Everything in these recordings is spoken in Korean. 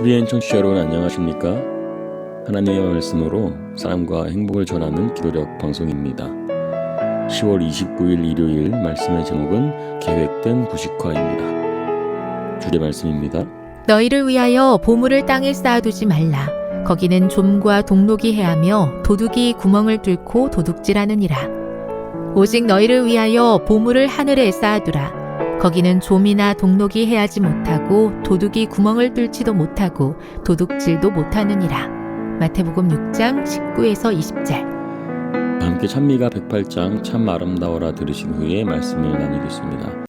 TVN 청취자 여러분 안녕하십니까? 하나님의 말씀으로 사랑과 행복을 전하는 기도력 방송입니다. 10월 29일 일요일 말씀의 제목은 계획된 부식화입니다. 주제 말씀입니다. 너희를 위하여 보물을 땅에 쌓아두지 말라. 거기는 좀과 동록이 해하며 도둑이 구멍을 뚫고 도둑질하느니라. 오직 너희를 위하여 보물을 하늘에 쌓아두라. 거기는 좀이나 동록이 해하지 못하고 도둑이 구멍을 뚫지도 못하고 도둑질도 못하느니라. 마태복음 6장 19에서 20절. 함께 찬미가 108장 참 아름다워라 들으신 후에 말씀을 나누겠습니다.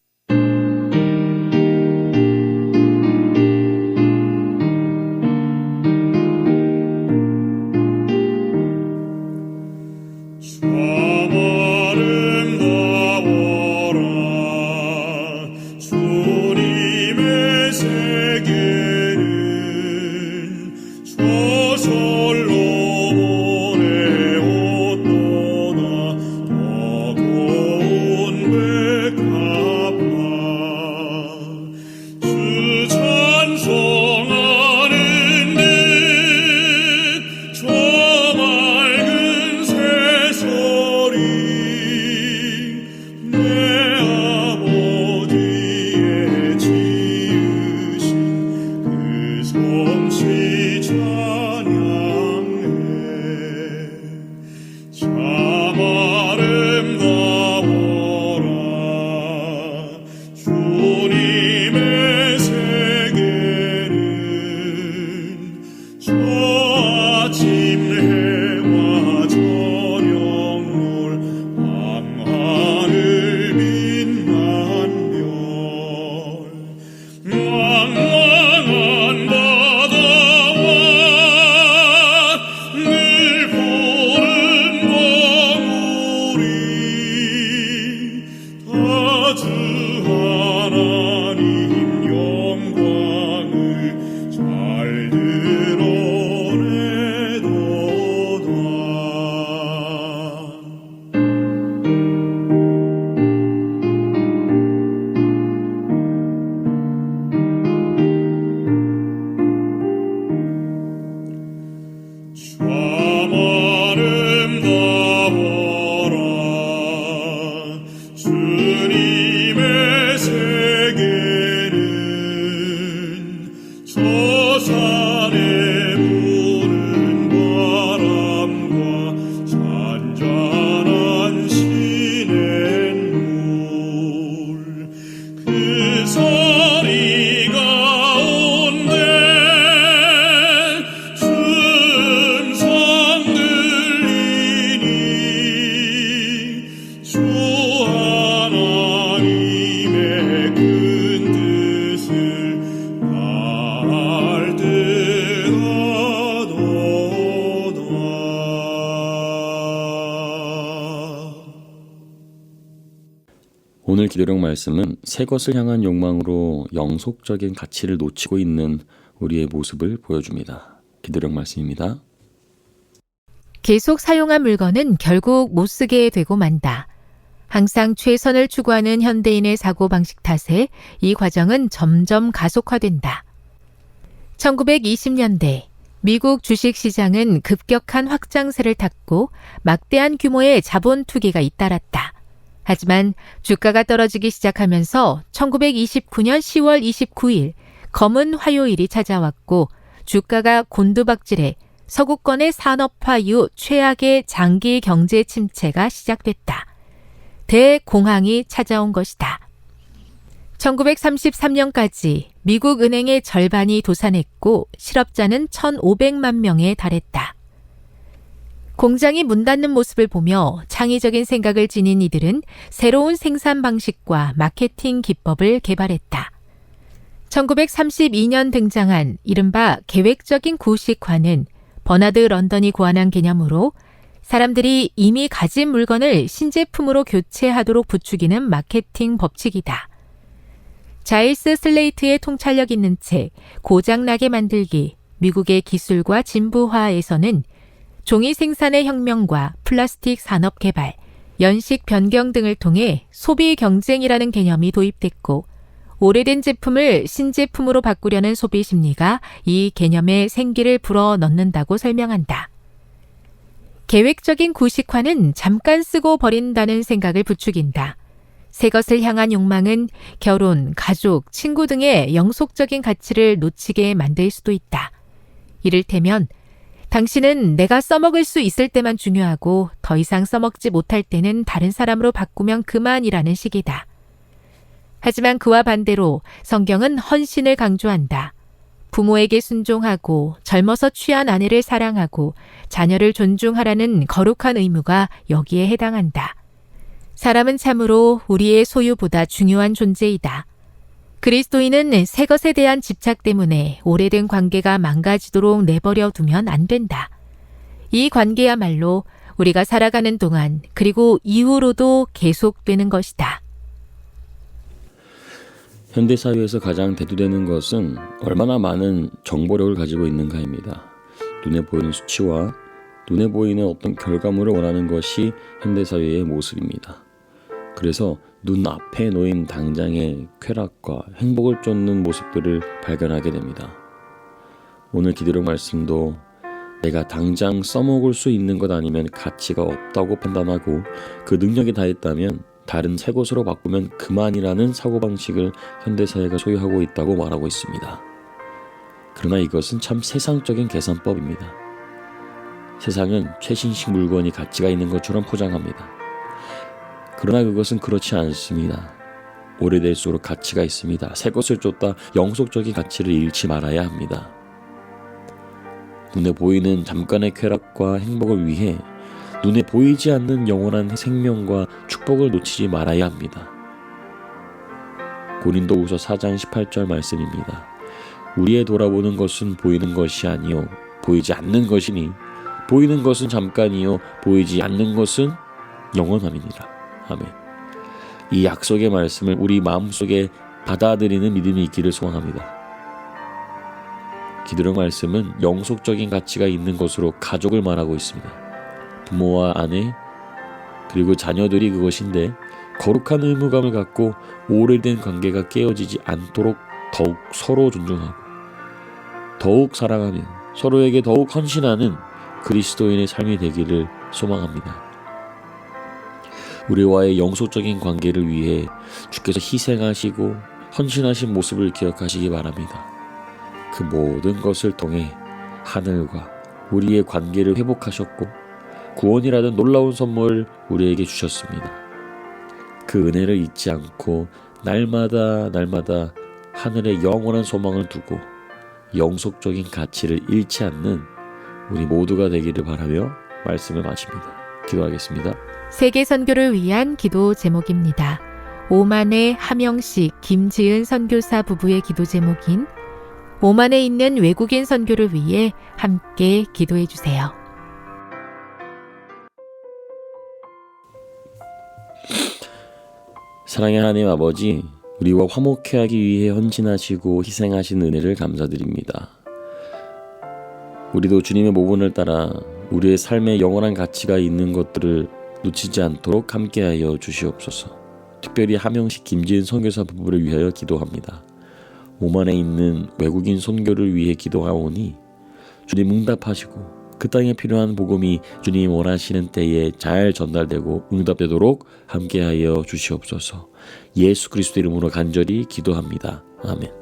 오늘 기도력 말씀은 새 것을 향한 욕망으로 영속적인 가치를 놓치고 있는 우리의 모습을 보여줍니다. 기도력 말씀입니다. 계속 사용한 물건은 결국 못 쓰게 되고 만다. 항상 최선을 추구하는 현대인의 사고방식 탓에 이 과정은 점점 가속화된다. 1920년대 미국 주식시장은 급격한 확장세를 탔고 막대한 규모의 자본 투기가 잇따랐다. 하지만 주가가 떨어지기 시작하면서 1929년 10월 29일 검은 화요일이 찾아왔고 주가가 곤두박질해 서구권의 산업화 이후 최악의 장기 경제 침체가 시작됐다. 대공황이 찾아온 것이다. 1933년까지 미국 은행의 절반이 도산했고 실업자는 1,500만 명에 달했다. 공장이 문 닫는 모습을 보며 창의적인 생각을 지닌 이들은 새로운 생산 방식과 마케팅 기법을 개발했다. 1932년 등장한 이른바 계획적인 구식화는 버나드 런던이 고안한 개념으로 사람들이 이미 가진 물건을 신제품으로 교체하도록 부추기는 마케팅 법칙이다. 자일스 슬레이트의 통찰력 있는 책 고장나게 만들기, 미국의 기술과 진부화에서는 종이 생산의 혁명과 플라스틱 산업 개발, 연식 변경 등을 통해 소비 경쟁이라는 개념이 도입됐고 오래된 제품을 신제품으로 바꾸려는 소비 심리가 이 개념에 생기를 불어 넣는다고 설명한다. 계획적인 구식화는 잠깐 쓰고 버린다는 생각을 부추긴다. 새 것을 향한 욕망은 결혼, 가족, 친구 등의 영속적인 가치를 놓치게 만들 수도 있다. 이를테면 당신은 내가 써먹을 수 있을 때만 중요하고 더 이상 써먹지 못할 때는 다른 사람으로 바꾸면 그만이라는 식이다. 하지만 그와 반대로 성경은 헌신을 강조한다. 부모에게 순종하고 젊어서 취한 아내를 사랑하고 자녀를 존중하라는 거룩한 의무가 여기에 해당한다. 사람은 참으로 우리의 소유보다 중요한 존재이다. 그리스도인은 새 것에 대한 집착 때문에 오래된 관계가 망가지도록 내버려 두면 안 된다. 이 관계야말로 우리가 살아가는 동안 그리고 이후로도 계속되는 것이다. 현대사회에서 가장 대두되는 것은 얼마나 많은 정보력을 가지고 있는가입니다. 눈에 보이는 수치와 눈에 보이는 어떤 결과물을 원하는 것이 현대사회의 모습입니다. 그래서 눈앞에 놓인 당장의 쾌락과 행복을 쫓는 모습들을 발견하게 됩니다. 오늘 기도력 말씀도 내가 당장 써먹을 수 있는 것 아니면 가치가 없다고 판단하고 그 능력이 다했다면 다른 새 것으로 바꾸면 그만이라는 사고방식을 현대사회가 소유하고 있다고 말하고 있습니다. 그러나 이것은 참 세상적인 계산법입니다. 세상은 최신식 물건이 가치가 있는 것처럼 포장합니다. 그러나 그것은 그렇지 않습니다. 오래될수록 가치가 있습니다. 새 것을 쫓다 영속적인 가치를 잃지 말아야 합니다. 눈에 보이는 잠깐의 쾌락과 행복을 위해 눈에 보이지 않는 영원한 생명과 축복을 놓치지 말아야 합니다. 고린도후서 4장 18절 말씀입니다. 우리의 돌아보는 것은 보이는 것이 아니요 보이지 않는 것이니 보이는 것은 잠깐이요 보이지 않는 것은 영원함이니라. 아멘. 이 약속의 말씀을 우리 마음속에 받아들이는 믿음이 있기를 소원합니다. 기도력 말씀은 영속적인 가치가 있는 것으로 가족을 말하고 있습니다. 부모와 아내 그리고 자녀들이 그것인데 거룩한 의무감을 갖고 오래된 관계가 깨어지지 않도록 더욱 서로 존중하고 더욱 사랑하며 서로에게 더욱 헌신하는 그리스도인의 삶이 되기를 소망합니다. 우리와의 영속적인 관계를 위해 주께서 희생하시고 헌신하신 모습을 기억하시기 바랍니다. 그 모든 것을 통해 하늘과 우리의 관계를 회복하셨고 구원이라는 놀라운 선물을 우리에게 주셨습니다. 그 은혜를 잊지 않고 날마다 하늘에 영원한 소망을 두고 영속적인 가치를 잃지 않는 우리 모두가 되기를 바라며 말씀을 마칩니다. 기도하겠습니다. 세계 선교를 위한 기도 제목입니다. 오만의 하명식 김지은 선교사 부부의 기도 제목인 오만에 있는 외국인 선교를 위해 함께 기도해 주세요. 사랑의 하나님 아버지, 우리와 화목케 하기 위해 헌신하시고 희생하신 은혜를 감사드립니다. 우리도 주님의 모본을 따라 우리의 삶에 영원한 가치가 있는 것들을 놓치지 않도록 함께하여 주시옵소서. 특별히 하명식 김지은 선교사 부부를 위하여 기도합니다. 오만에 있는 외국인 선교를 위해 기도하오니 주님 응답하시고 그 땅에 필요한 복음이 주님이 원하시는 때에 잘 전달되고 응답되도록 함께하여 주시옵소서. 예수 그리스도 이름으로 간절히 기도합니다. 아멘.